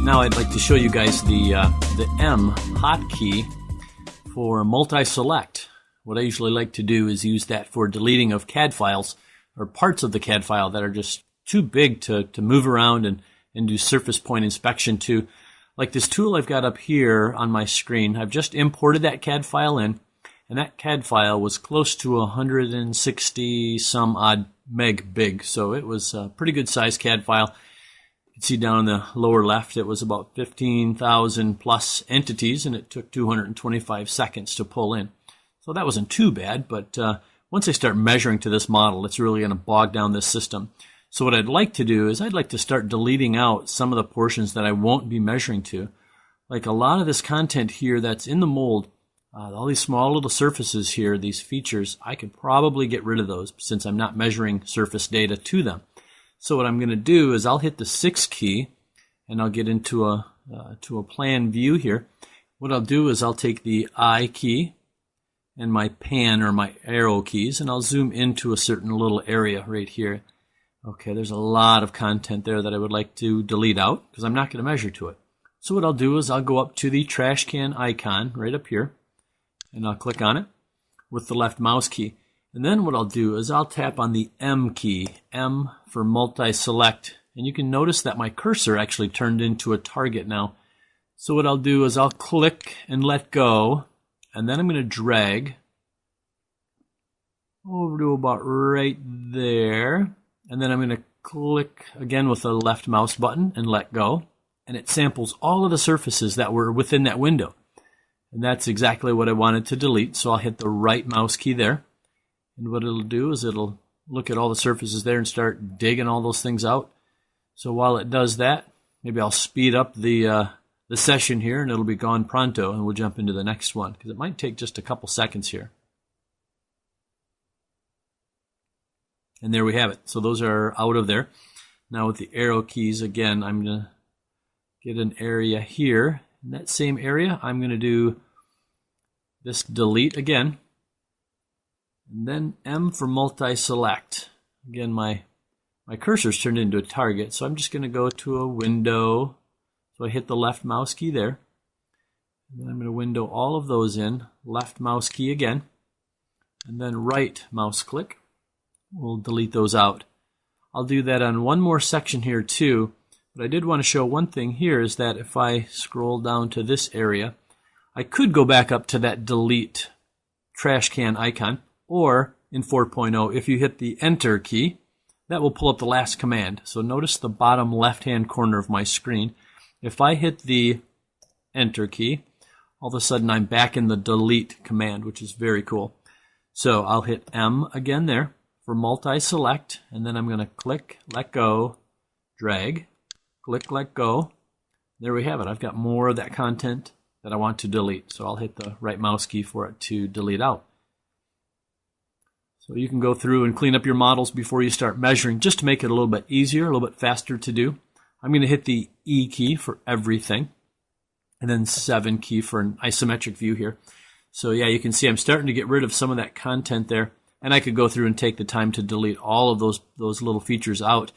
Now I'd like to show you guys the M hotkey for multi-select. What I usually like to do is use that for deleting of CAD files or parts of the CAD file that are just too big to move around and do surface point inspection to. Like this tool I've got up here on my screen, I've just imported that CAD file in, and that CAD file was close to 160 some odd meg big, so it was a pretty good sized CAD file. You can see down in the lower left it was about 15,000 plus entities, and it took 225 seconds to pull in. So that wasn't too bad, but once I start measuring to this model, it's really going to bog down this system. So what I'd like to do is I'd like to start deleting out some of the portions that I won't be measuring to. Like a lot of this content here that's in the mold, all these small little surfaces here, these features, I could probably get rid of those since I'm not measuring surface data to them. So what I'm going to do is I'll hit the 6 key and I'll get into a plan view here. What I'll do is I'll take the I key and my pan or my arrow keys, and I'll zoom into a certain little area right here. Okay, there's a lot of content there that I would like to delete out because I'm not going to measure to it. So what I'll do is I'll go up to the trash can icon right up here, and I'll click on it with the left mouse key. And then what I'll do is I'll tap on the M key, M for multi-select. And you can notice that my cursor actually turned into a target now. So what I'll do is I'll click and let go, and then I'm going to drag over to about right there. And then I'm going to click again with the left mouse button and let go. And it samples all of the surfaces that were within that window. And that's exactly what I wanted to delete. So I'll hit the right mouse key there. And what it'll do is it'll look at all the surfaces there and start digging all those things out. So while it does that, maybe I'll speed up the session here and it'll be gone pronto, and we'll jump into the next one because it might take just a couple seconds here. And there we have it. So those are out of there. Now with the arrow keys, again, I'm going to get an area here. In that same area, I'm going to do this delete again. And then M for multi-select. Again, my cursor's turned into a target, so I'm just going to go to a window. So I hit the left mouse key there. And then I'm going to window all of those in. Left mouse key again. And then right mouse click. We'll delete those out. I'll do that on one more section here too. But I did want to show one thing here is that if I scroll down to this area, I could go back up to that delete trash can icon. Or in 4.0, if you hit the Enter key, that will pull up the last command. So notice the bottom left-hand corner of my screen. If I hit the Enter key, all of a sudden I'm back in the delete command, which is very cool. So I'll hit M again there for multi-select, and then I'm going to click, let go, drag, click, let go. There we have it. I've got more of that content that I want to delete. So I'll hit the right mouse key for it to delete out. So you can go through and clean up your models before you start measuring, just to make it a little bit easier, a little bit faster to do. I'm going to hit the E key for everything, and then 7 key for an isometric view here. So yeah, you can see I'm starting to get rid of some of that content there, and I could go through and take the time to delete all of those little features out.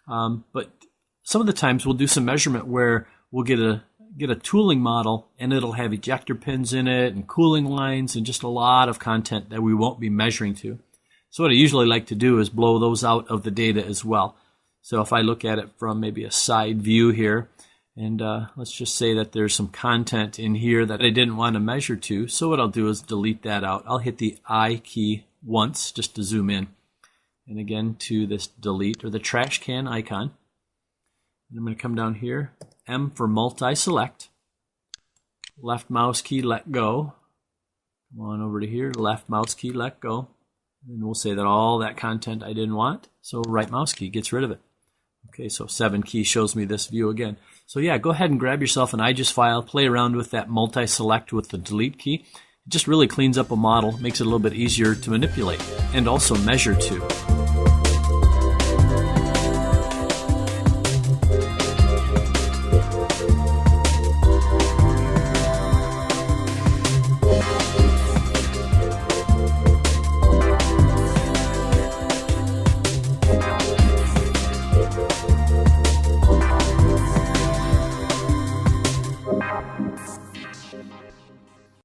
But some of the times we'll do some measurement where we'll get a tooling model, and it'll have ejector pins in it and cooling lines and just a lot of content that we won't be measuring to. So what I usually like to do is blow those out of the data as well. So if I look at it from maybe a side view here, and let's just say that there's some content in here that I didn't want to measure to, so what I'll do is delete that out. I'll hit the I key once just to zoom in. And again to this delete or the trash can icon. And I'm going to come down here, M for multi-select, left mouse key, let go. Come on over to here, left mouse key, let go. And we'll say that all that content I didn't want, so right mouse key gets rid of it. Okay, so 7 key shows me this view again. So yeah, go ahead and grab yourself an IGES file, play around with that multi-select with the delete key. It just really cleans up a model, makes it a little bit easier to manipulate and also measure to.